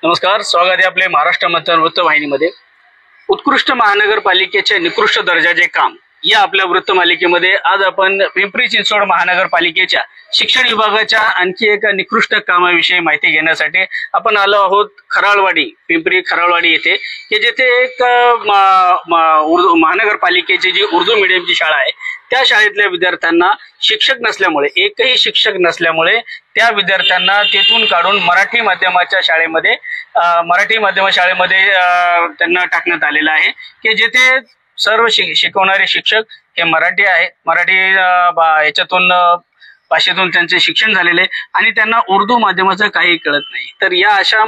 नमस्कार, स्वागत आहे आपले महाराष्ट्र मतदार वृत्तवाहिनीमध्ये। उत्कृष्ट महानगरपालिकेचे निकृष्ट दर्जाचे काम या आपल्या वृत्तमालिकेमध्ये आज आपण पिंपरी चिंचवड महानगरपालिकेच्या शिक्षण विभागाच्या आणखी एका निकृष्ट कामाविषयी माहिती घेण्यासाठी आपण आलो आहोत खराळवाडी, पिंपरी खराळवाडी येथे, की जेथे एक महानगरपालिकेची जी उर्दू मीडियमची शाळा आहे त्या शाळेतल्या विद्यार्थ्यांना शिक्षक नसल्यामुळे, एकही शिक्षक नसल्यामुळे त्या विद्यार्थ्यांना तेथून काढून मराठी माध्यमाच्या शाळेमध्ये त्यांना टाकण्यात आलेलं आहे, की जेथे सर्व शिकवणारे शिक्षक हे मराठी आहेत, मराठी याच्यातून भाषेतून त्यांचे शिक्षण झालेले आणि त्यांना उर्दू माध्यमाचं काही कळत नाही। तर या अशा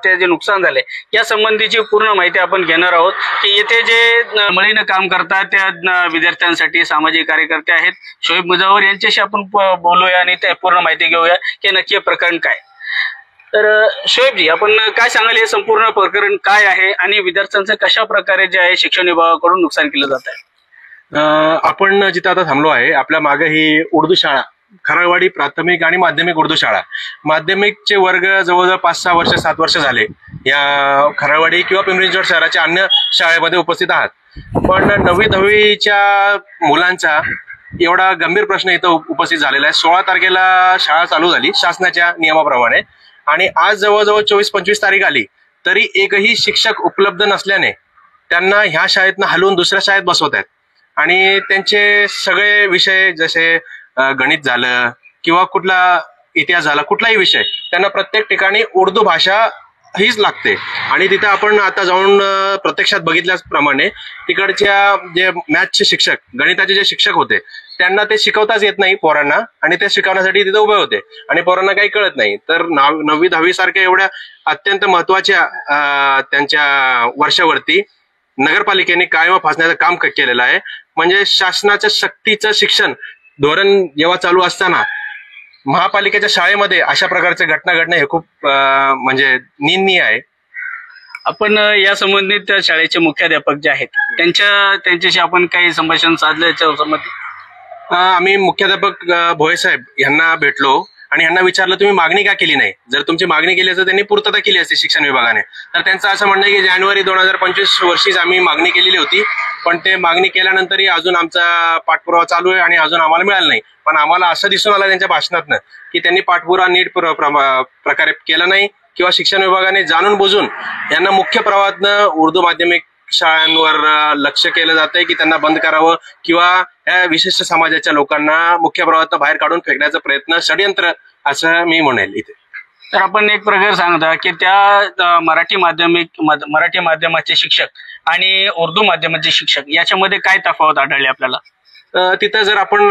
ते जे नुकसान झाले या संबंधीची पूर्ण माहिती आपण घेणार आहोत, की येथे जे मळीनं काम करतात त्या विद्यार्थ्यांसाठी सामाजिक कार्यकर्ते आहेत शोएब मुजावर, यांच्याशी आपण बोलूया आणि त्या पूर्ण माहिती घेऊया की नक्की प्रकरण काय। तर शोएबजी, आपण काय सांगाल हे संपूर्ण प्रकरण काय आहे आणि विद्यार्थ्यांचं कशा प्रकारे जे आहे शिक्षण विभागाकडून नुकसान केलं जात आहे? आपण जिथं आता थांबलो आहे आपल्या मागे ही उर्दू शाळा, खराळवाडी प्राथमिक आणि माध्यमिक उर्दू शाळा। माध्यमिकचे वर्ग जवळजवळ 5-6 वर्ष 7 वर्ष झाले या खराळवाडी किंवा पिंपरी चिंचवड शहराच्या अन्य शाळेमध्ये उपस्थित आहात, पण 9वी-10वीच्या मुलांचा एवढा गंभीर प्रश्न इथं उपस्थित झालेला आहे। 16 तारखेला शाळा चालू झाली शासनाच्या नियमाप्रमाणे आणि आज जवळजवळ 24-25 तारीख आली तरी एकही शिक्षक उपलब्ध नसल्याने त्यांना ह्या शाळेतनं हलवून दुसऱ्या शाळेत बसवत आहेत आणि त्यांचे सगळे विषय जसे गणित झालं किंवा कुठला इतिहास झाला, कुठलाही विषय त्यांना प्रत्येक ठिकाणी उर्दू भाषा हीच लागते। आणि तिथे आपण आता जाऊन प्रत्यक्षात बघितल्याप्रमाणे तिकडच्या जे मॅथ्सचे शिक्षक, गणिताचे जे शिक्षक होते त्यांना ते शिकवताच येत नाही पोरांना आणि ते शिकवण्यासाठी तिथे उभे होते आणि पोरांना काही कळत नाही। तर 9वी-10वी सारख्या एवढ्या अत्यंत महत्वाच्या त्यांच्या वर्षावरती नगरपालिकेने कायम फासण्याचं काम केलेलं आहे। म्हणजे शासनाच्या सक्तीचं शिक्षण धोरण जेव्हा चालू असताना महापालिकेच्या शाळेमध्ये अशा प्रकारच्या घटना घडणे हे खूप म्हणजे निंदनीय आहे। आपण या संबंधित त्या शाळेचे मुख्याध्यापक जे आहेत त्यांच्याशी आपण काही संभाषण साधलं याच्या संबंधित? आम्ही मुख्याध्यापक भोये साहेब यांना भेटलो आणि यांना विचारलं तुम्ही मागणी का केली नाही? जर तुमची मागणी केली असती त्यांनी पूर्तता केली असती शिक्षण विभागाने। तर त्यांचं असं म्हणणं आहे की जानेवारी 2025 वर्षीच आम्ही मागणी केलेली होती, पण ते मागणी केल्यानंतरही अजून आमचा पाठपुरावा चालू आहे आणि अजून आम्हाला मिळालं नाही। पण आम्हाला असं दिसून आलं त्यांच्या भाषणातनं की त्यांनी पाठपुरावा नीट प्रकारे केला नाही किंवा शिक्षण विभागाने जाणून बुजून यांना मुख्य प्रवाहातनं उर्दू माध्यमिक शाळांवर लक्ष केलं जातंय की त्यांना बंद करावं किंवा या विशिष्ट समाजाच्या लोकांना मुख्य प्रवाहातनं बाहेर काढून फेकण्याचा प्रयत्न, षडयंत्र असं मी म्हणेल इथे। तर आपण एक प्रकार सांगता की त्या मराठी माध्यमाचे शिक्षक आणि उर्दू माध्यमाचे शिक्षक याच्यामध्ये काय तफावत आढळली आपल्याला? तिथं जर आपण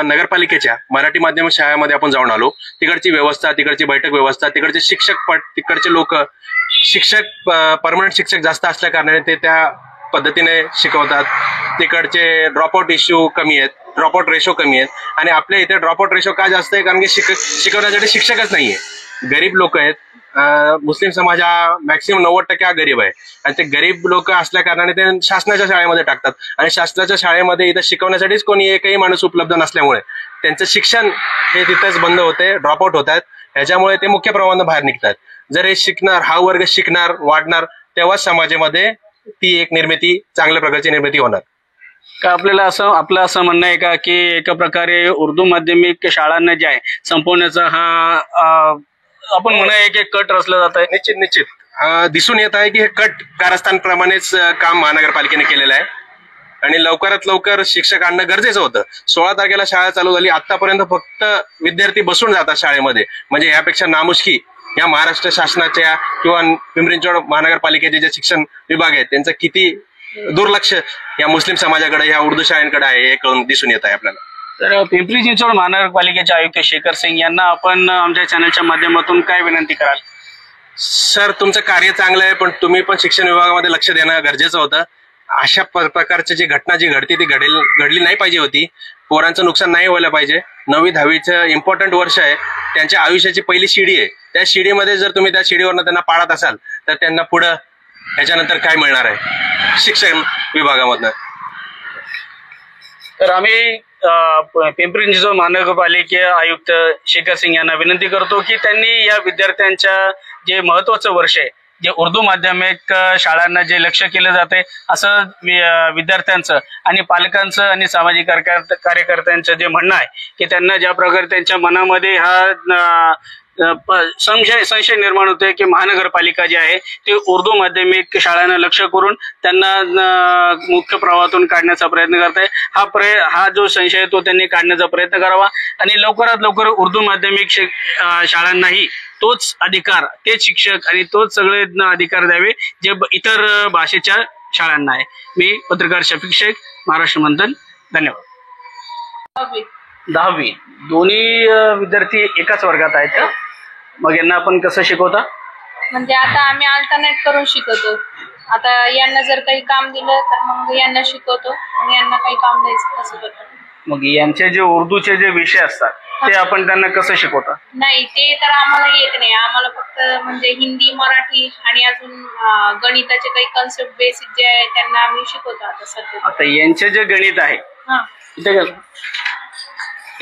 नगरपालिकेच्या मराठी माध्यम शाळेमध्ये आपण जाऊन आलो, तिकडची व्यवस्था, तिकडची बैठक व्यवस्था, तिकडचे शिक्षक तिकडचे लोक, शिक्षक परमनंट शिक्षक जास्त असल्या कारणाने ते त्या पद्धतीने शिकवतात। तिकडचे ड्रॉपआउट इश्यू कमी आहेत, ड्रॉपआउट रेशो कमी आहेत आणि आपल्या इथे ड्रॉपआउट रेशो का जास्त आहे? कारण की शिकवण्यासाठी शिक्षकच नाहीये, गरीब लोक आहेत। मुस्लिम समाज हा मॅक्सिमम 90% हा गरीब आहे आणि ते गरीब लोक असल्या कारणाने ते शासनाच्या शाळेमध्ये टाकतात आणि शासनाच्या शाळेमध्ये इथं शिकवण्यासाठीच कोणी एकही माणूस उपलब्ध नसल्यामुळे त्यांचं शिक्षण हे तिथंच बंद होते, ड्रॉपआउट होत आहेत। ह्याच्यामुळे ते मुख्य प्रवाहानं बाहेर निघतात। जर हे शिकणार, हा वर्ग शिकणार, वाढणार, तेव्हाच समाजामध्ये ती एक निर्मिती, चांगल्या प्रकारची निर्मिती होणार। का आपलं असं म्हणणं आहे का की एका प्रकारे उर्दू माध्यमिक शाळांना जे आहे संपवण्याचा हा आपण म्हणूया की कट रचलं जात आहे? निश्चित दिसून येत आहे की हे कट कारस्थानप्रमाणेच काम महानगरपालिकेने केलेलं आहे आणि लवकरात लवकर शिक्षक आणणं गरजेचं होतं। 16 तारखेला शाळा चालू झाली, आतापर्यंत फक्त विद्यार्थी बसून जातात शाळेमध्ये। म्हणजे यापेक्षा नामुष्की या महाराष्ट्र शासनाच्या किंवा पिंपरी चिंचवड महानगरपालिकेचे जे शिक्षण विभाग आहेत त्यांचं किती दुर्लक्ष या मुस्लिम समाजाकडे, या उर्दू शाळांकडे आहे हे कळून दिसून येत आहे आपल्याला। तर पिंपरी चिंचवड महानगरपालिकेचे आयुक्त शेखर सिंग यांना आपण आमच्या चॅनलच्या माध्यमातून काय विनंती कराल? सर, तुमचं कार्य चांगलं आहे, पण तुम्ही पण शिक्षण विभागामध्ये लक्ष देणं गरजेचं होतं। अशा प्रकारची जी घटना जी घडती ती घडली नाही पाहिजे होती। पोरांचं नुकसान नाही व्हायला पाहिजे। 9वी-10वीचं इम्पॉर्टंट वर्ष आहे, त्यांच्या आयुष्याची पहिली शिडी आहे। त्या शिडीमध्ये जर तुम्ही त्या शिडीवरनं त्यांना पाडत असाल तर त्यांना पुढं ह्याच्यानंतर काय मिळणार आहे शिक्षण विभागामधनं? तर आम्ही पिंपरी चिंचवड महानगरपालिके आयुक्त शेखर सिंग यांना विनंती करतो की त्यांनी या विद्यार्थ्यांच्या जे महत्वाचं वर्ष आहे, जे उर्दू माध्यमिक शाळांना जे लक्ष केलं जाते, असं विद्यार्थ्यांचं आणि पालकांचं आणि सामाजिक कार्यकर्त्यांचं जे म्हणणं आहे की त्यांना ज्या प्रकारे त्यांच्या मनामध्ये हा संशय निर्माण होते की महानगरपालिका जी आहे ते उर्दू माध्यमिक शाळांना लक्ष करून त्यांना मुख्य प्रवाहातून काढण्याचा प्रयत्न करत आहे. हा जो संशय आहे तो त्यांनी काढण्याचा प्रयत्न करावा आणि लवकरात लवकर उर्दू माध्यमिक शाळांनाही तोच अधिकार, तेच शिक्षक आणि तोच सगळे अधिकार द्यावे जे इतर भाषेच्या शाळांना आहे. मी पत्रकार शफिक शेख, महाराष्ट्र मंथन. धन्यवाद. 10वी दोन्ही विद्यार्थी एकाच वर्गात आहेत का? मग यांना आपण कसं शिकवता? म्हणजे आता आम्ही अल्टरनेट करून शिकवतो. आता यांना जर काही काम दिलं तर मग यांना शिकवतो आणि यांना काही काम द्यायचं कसं करतो. मग यांचे जे उर्दूचे जे विषय असतात ते आपण त्यांना कसं शिकवता? नाही, ते तर आम्हाला येत नाही. आम्हाला फक्त म्हणजे हिंदी, मराठी आणि अजून गणिताचे काही कन्सेप्ट बेसिक जे आहे त्यांना आम्ही शिकवतो आता सध्या. आता यांचे जे गणित आहे,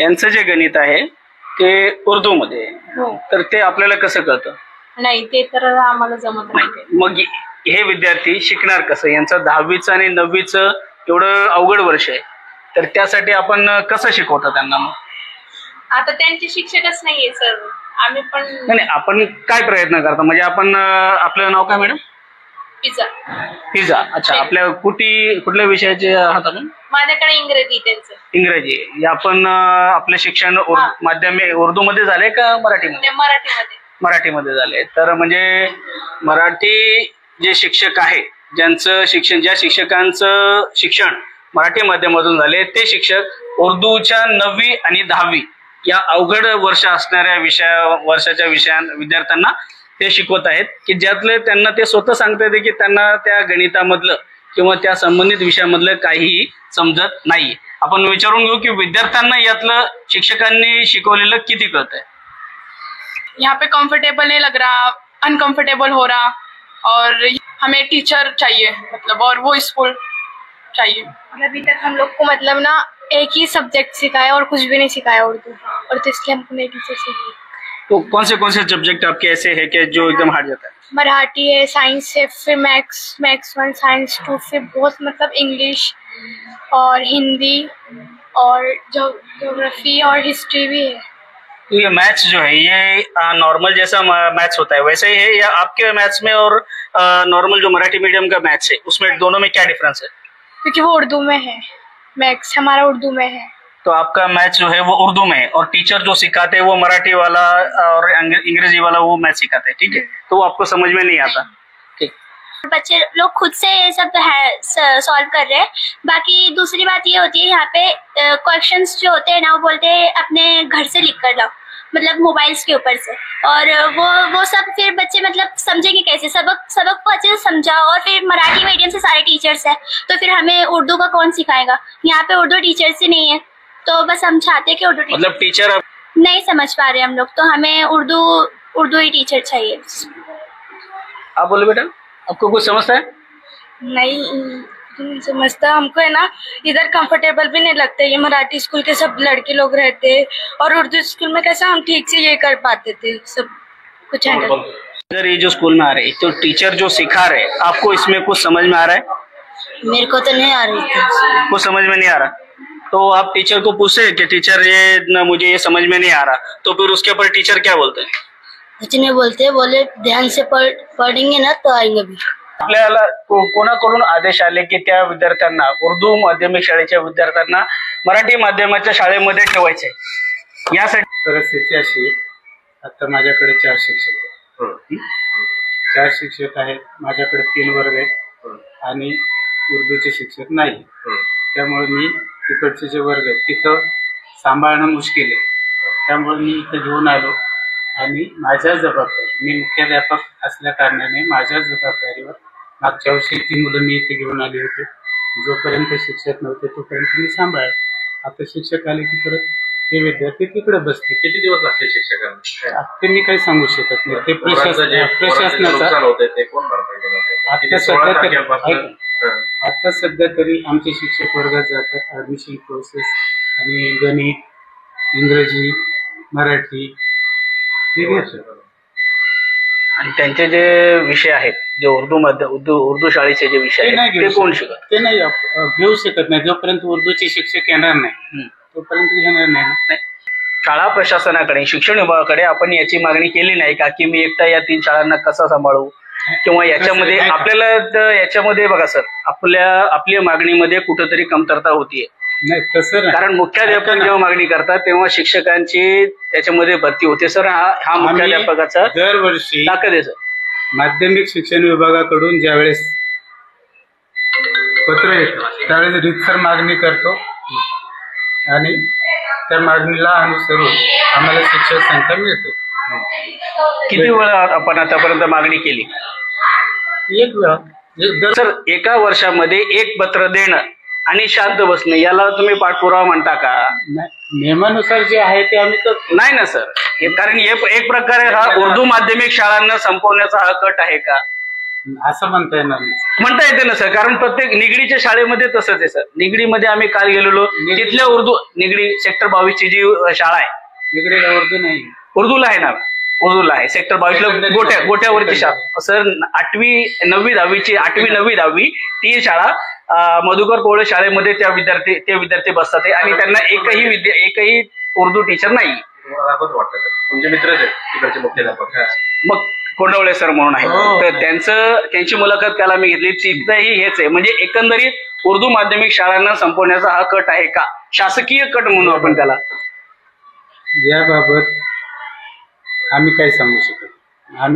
यांचं जे गणित आहे ते उर्दू मध्ये, तर ते आपल्याला कसं कळतं? नाही, ते तर आम्हाला जमत नाही. मग हे विद्यार्थी शिकणार कसं? यांचं 10वीचं आणि 9वीचं एवढं अवघड वर्ष आहे, तर त्यासाठी आपण कसं शिकवतो त्यांना? मग आता त्यांचे शिक्षकच नाहीये सर. आम्ही पण नाही, आपण काय प्रयत्न करता? म्हणजे आपण, आपलं नाव काय मॅडम? पिझ्झा. अच्छा, आपल्या कुठल्या विषयाचे आहात आपण? माझ्याकडे इंग्रजी. त्यांचं इंग्रजी. आपण आपलं शिक्षण माध्यमिक उर्दू मध्ये झाले का मराठीमध्ये? मराठीमध्ये झाले. तर म्हणजे मराठी जे शिक्षक आहे, ज्यांचं शिक्षण, ज्या शिक्षकांचं शिक्षण मराठी माध्यमातून झाले, ते शिक्षक उर्दूच्या 9वी आणि 10वी या अवघड वर्ष असणाऱ्या वर्षाच्या विद्यार्थ्यांना ते शिकवत आहेत की ज्यातले त्यांना ते स्वतः सांगता येते की त्यांना त्या गणितामधलं किंवा त्या संबंधित विषयामधलं काहीही समजत नाही. आपण विचारून घेऊ की विद्यार्थ्यांना यातलं शिक्षकांनी शिकवलेलं किती कळतंय. यहाँ पे कंफर्टेबल नहीं लग रहा, अनकंफर्टेबल हो रहा और हमें टीचर चाहिए, मतलब और वो स्कूल चाहिए. अभी तक हम लोग को मतलब ना एक ही सब्जेक्ट सिखाया और कुछ भी नहीं सिखाया उर्दू, और तो इसलिए हमको नई टीचर चाहिए. तो कौन से सब्जेक्ट आपके ऐसे है कि जो एकदम हार्ड जाता है? मराठी है, साइंस है, फिर मैथ्स 1, साइंस 2, फिर बहुत मतलब इंग्लिश और हिंदी और ज्योग्राफी और हिस्ट्री भी है. तो ये मैथ्स जो है ये नॉर्मल जैसा मैथ्स होता है वैसे ही है, या आपके मैथ्स में और नॉर्मल जो मराठी मीडियम का मैथ्स है उसमें दोनों में क्या डिफरेंस है? क्योंकि वो उर्दू में है, मैथ्स हमारा उर्दू में है. तो आपका मैथ्स जो है वो उर्दू में है और टीचर जो सिखाते हैं वो मराठी वाला और अंग्रेजी वाला वो मैथ सिखाते हैं, ठीक है? तो वो आपको समझ में नहीं आता. ठीक. बच्चे लोग खुद से ये सब सॉल्व कर रहे हैं. बाकी दूसरी बात ये होती है यहाँ पे क्वेश्चंस जो होते हैं ना, वो बोलते हैं अपने घर से लिख कर लाओ, मतलब मोबाइल्स के ऊपर से. और वो सब फिर बच्चे मतलब समझेंगे कैसे? सबक को अच्छे से समझाओ. और फिर मराठी मीडियम से सारे टीचर्स हैं, तो फिर हमें उर्दू का कौन सिखाएगा? यहाँ पे उर्दू टीचर्स ही नहीं है, तो बस हम चाहते हैं कि उर्दू मतलब टीचर नहीं समझ पा रहे हम लोग, तो हमें उर्दू ही टीचर चाहिए. आप बोले बेटा, आपको कुछ समझता है? नहीं समझता. हमको है ना इधर कंफर्टेबल भी नहीं लगता. ये मराठी स्कूल के सब लड़के लोग रहते और उर्दू स्कूल में कैसा हम ठीक से ये कर पाते थे सब कुछ हैंडल. अगर ये जो स्कूल में आ रहे तो टीचर जो सिखा रहे, आपको इसमें कुछ समझ में आ रहा है? मेरे को तो नहीं आ रही थी. कुछ समझ में नहीं आ रहा, तो आप टीचर को पूछे कि टीचर मुझे ये समझ में नहीं आ रहा, तो फिर उसके ऊपर टीचर क्या बोलते हैं? कुछ नहीं बोलते, बोले ध्यान से पढ़ेंगे ना तो आएंगे भी. आपल्याला कोणाकडून आदेश आले की त्या विद्यार्थ्यांना, उर्दू माध्यमिक शाळेच्या विद्यार्थ्यांना मराठी माध्यमाच्या शाळेमध्ये ठेवायचे? यासाठी परिस्थिती अशी, आता माझ्याकडे 4 शिक्षक आहेत. 4 शिक्षक आहेत, माझ्याकडे 3 वर्ग आहेत आणि उर्दूचे शिक्षक नाही. त्यामुळे मी तिकडचे जे वर्ग आहेत तिथं सांभाळणं मुश्किल आहे. त्यामुळे मी इथं घेऊन आलो आणि माझ्या जबाबदारी, मी मुख्याध्यापक असल्या कारणाने माझ्या जबाबदारीवर मागच्या वर्षी 3 मुलं मी इथे घेऊन आली होती. जोपर्यंत शिक्षक नव्हते तोपर्यंत मी सांभाळ. आता शिक्षक आले की परत हे विद्यार्थी तिकडे बसते. किती दिवस लागते शिक्षकांना? ते मी काही सांगू शकत नाही. ते प्रशासनाचा आता सध्या तरी आमचे शिक्षक वर्गात जातात, ऍडमिशन प्रोसेस आणि गणित, इंग्रजी, मराठी हे घेतो. आणि त्यांचे जे विषय आहेत, जे उर्दू शाळेचे जे विषय ते नाही आहेत, घेऊ ते कोण शकत. शिकत? ते नाही घेऊ शकत नाही. जोपर्यंत उर्दूचे शिक्षक येणार नाही हम्म. तोपर्यंत घेणार नाही. नाही. शाळा प्रशासनाकडे, शिक्षण विभागाकडे आपण याची मागणी केली नाही का, की मी एकटा या 3 शाळांना कसं सांभाळू, किंवा याच्यामध्ये नाही का? आपल्याला याच्यामध्ये बघा सर, आपल्या मागणीमध्ये कुठंतरी कमतरता होतीये. नाही तसं नाही. कारण मुख्याध्यापक जेव्हा मागणी करतात तेव्हा शिक्षकांची त्याच्यामध्ये भरती होते सर. हा मुख्याध्यापकाचा दरवर्षी ताकद आहे सर. माध्यमिक शिक्षण विभागाकडून ज्यावेळेस पत्र येतं त्यावेळेस रीतसर मागणी करतो आणि त्या मागणीला अनुसरून आम्हाला शिक्षक संख्या मिळते. किती वेळा आपण आतापर्यंत मागणी केली? एक वेळा सर, एका वर्षामध्ये एक पत्र देणं आणि शांत बसणं, याला तुम्ही पाठपुरावा म्हणता का? नियमानुसार जे आहे ते आम्ही करतो. नाही ना सर, कारण एक प्रकारे हा उर्दू माध्यमिक शाळांना संपवण्याचा हा कट आहे का? असं म्हणता येणार नाही. म्हणता येते ना सर, कारण प्रत्येक निगडीच्या शाळेमध्ये तसंच आहे सर. निगडीमध्ये आम्ही काल गेलेलो, तिथल्या निगडी सेक्टर 22 ची जी शाळा आहे, इकडे उर्दू नाही. उर्दूला आहे ना, उर्दूला आहे. सेक्टर 22 ला गोट्यावरची शाळा सर. 8वी 9वी 10वीची 8वी 9वी 10वी ती शाळा मधुकर कोवळे शाळेमध्ये ते विद्यार्थी बसतात आणि त्यांना एकही उर्दू टीचर नाही. तुमचे मित्रच आहेत तिकडचे मुख्याध्यापक. मग कोंडवळे सर म्हणून आहे, तर त्यांची मुलाखत काल मी घेतली. तिथंही हेच आहे. म्हणजे एकंदरीत उर्दू माध्यमिक शाळांना संपवण्याचा हा कट आहे का, शासकीय कट म्हणू आपण त्याला? याबाबत आम्ही काही सांगू शकत. आम्ही